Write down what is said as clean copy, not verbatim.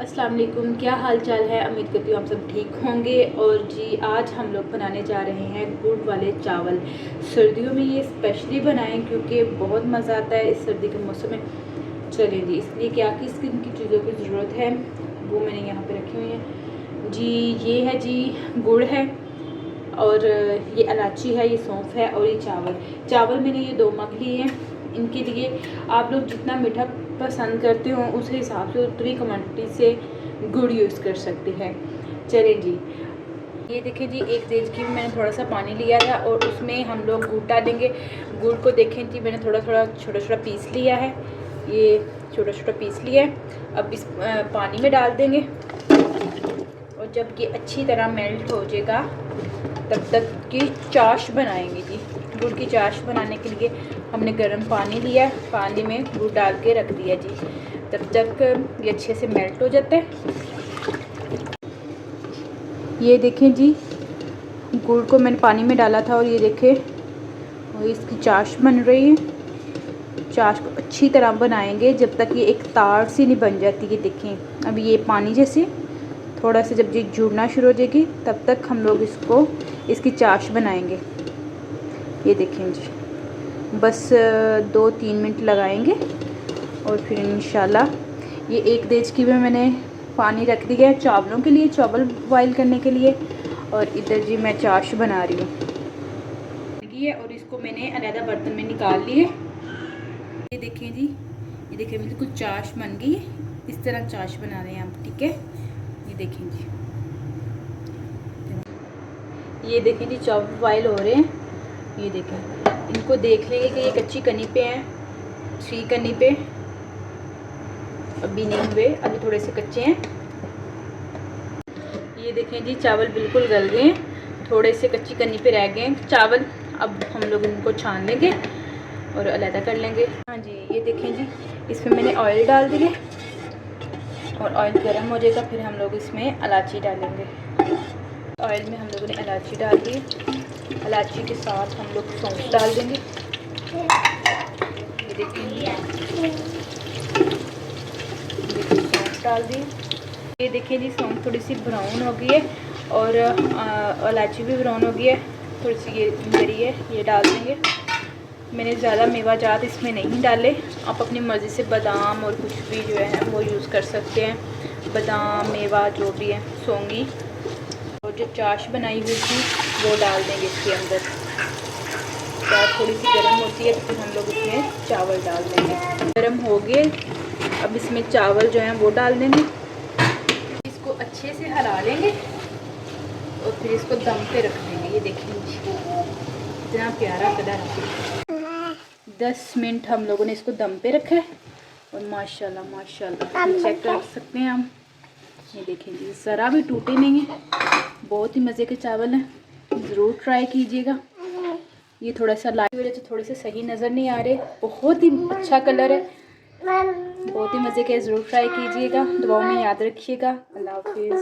अस्सलाम वालेकुम, क्या हाल चाल है। उम्मीद करती हूँ आप सब ठीक होंगे। और जी आज हम लोग बनाने जा रहे हैं गुड़ वाले चावल। सर्दियों में ये स्पेशली बनाएं क्योंकि बहुत मज़ा आता है इस सर्दी के मौसम में। चलें जी, इसलिए क्या किस किन की चीज़ों की ज़रूरत है वो मैंने यहाँ पे रखी हुई है जी। ये है जी गुड़ है, और ये इलायची है, ये सौंफ है, और ये चावल मैंने ये 2 मग लिए हैं। इनके लिए आप लोग जितना मीठा पसंद करते हो उस हिसाब से उतनी क्वांटिटी से गुड़ यूज़ कर सकते हैं। चलें जी, ये देखिए जी, एक डेगची में मैंने थोड़ा सा पानी लिया था और उसमें हम लोग गुड़ डालेंगे। गुड़ को देखें जी, मैंने थोड़ा छोटा पीस लिया है, ये छोटा पीस लिया है। अब इस पानी में डाल देंगे और जब ये अच्छी तरह मेल्ट हो जाएगा तब तक की चाश बनाएंगे जी। गुड़ की चाश बनाने के लिए हमने गर्म पानी लिया, पानी में गुड़ डाल के रख दिया जी, तब तक ये अच्छे से मेल्ट हो जाता है। ये देखें जी, गुड़ को मैंने पानी में डाला था और ये देखें और इसकी चाश बन रही है। चाश को अच्छी तरह बनाएंगे जब तक ये एक तार सी नहीं बन जाती। ये देखें अभी ये पानी जैसे थोड़ा सा जब ये जुड़ना शुरू हो जाएगी तब तक हम लोग इसकी चाश बनाएंगे। ये देखें जी, बस 2-3 मिनट लगाएंगे और फिर इंशाल्लाह ये एक डेगची में मैंने पानी रख दिया है चावलों के लिए, चावल बॉयल करने के लिए। और इधर जी मैं चाश बना रही हूँ और इसको मैंने अलग बर्तन में निकाल लिए। ये देखें जी, ये देखें बिल्कुल चाश बन गई है। इस तरह चाश बना रहे हैं हम, ठीक है। ये देखें जी, ये देखें जी चावल बॉयल हो रहे हैं। ये देखें, इनको देख लेंगे कि ये कच्ची कनी पे हैं, 3 कनी पे अभी नहीं हुए, अभी थोड़े से कच्चे हैं। ये देखें जी चावल बिल्कुल गल गए हैं, थोड़े से कच्ची कनी पे रह गए हैं चावल। अब हम लोग इनको छान लेंगे और अलग कर लेंगे। हाँ जी, ये देखें जी, इसमें मैंने ऑयल डाल दिए और ऑयल गर्म हो जाएगा फिर हम लोग इसमें इलायची डालेंगे। ऑयल में हम लोगों ने इलायची डाल दी, इलायची के साथ हम लोग सौंफ डाल देंगे। ये देखिए सौंफ डाल दी। ये देखिए जी, सौंफ थोड़ी सी ब्राउन हो गई है और इलायची भी ब्राउन हो गई है, थोड़ी सी ये मेरी है, ये डाल देंगे। मैंने ज़्यादा मेवा जात इसमें नहीं डाले, आप अपनी मर्ज़ी से बादाम और कुछ भी जो है वो यूज़ कर सकते हैं। बादाम मेवा जो भी है, सौंगी और जो चाश बनाई हुई थी वो डाल देंगे इसके अंदर। चाश थोड़ी सी गर्म होती है तो फिर हम लोग इसमें चावल डाल देंगे। गर्म हो गए, अब इसमें चावल जो हैं वो डाल देंगे। इसको अच्छे से हिला लेंगे और फिर इसको दम पे रख देंगे। ये देखेंगे इतना प्यारा कलर है। 10 मिनट हम लोगों ने इसको दम पे रखा है और माशाल्लाह चेक कर सकते हैं हम। ये देखें जी, ज़रा भी टूटे नहीं है, बहुत ही मज़े के चावल हैं, ज़रूर ट्राई कीजिएगा। ये थोड़ा सा लाइट वजह से थोड़े से सही नज़र नहीं आ रहे, बहुत ही अच्छा कलर है, बहुत ही मज़े के, ज़रूर ट्राई कीजिएगा। दुआओं में याद रखिएगा। अल्लाह हाफिज़।